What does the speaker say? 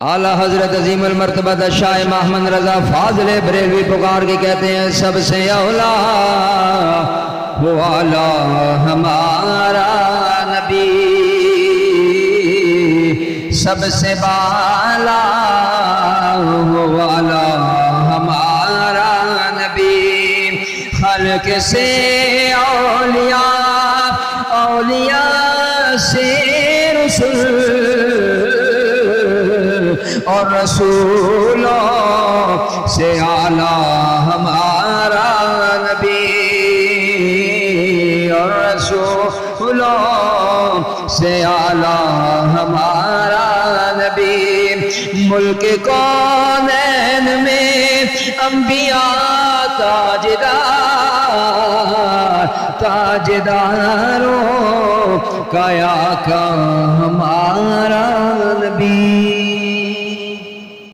اعلیٰ حضرت عظیم المرتبہ شاہ محمد رضا فاضل بریلوی پکار کے کہتے ہیں سب سے اولا وہ اعلیٰ ہمارا نبی، سب سے بالا وہ اعلیٰ ہمارا نبی، خلق سے اولیاء، اولیاء سے رسول اور رسولوں سے اعلیٰ ہمارا نبی، اور رسولوں سے اعلیٰ ہمارا نبی، ملک کونین میں انبیاء تاجدار، تاجداروں کا آقا ہمارا نبی۔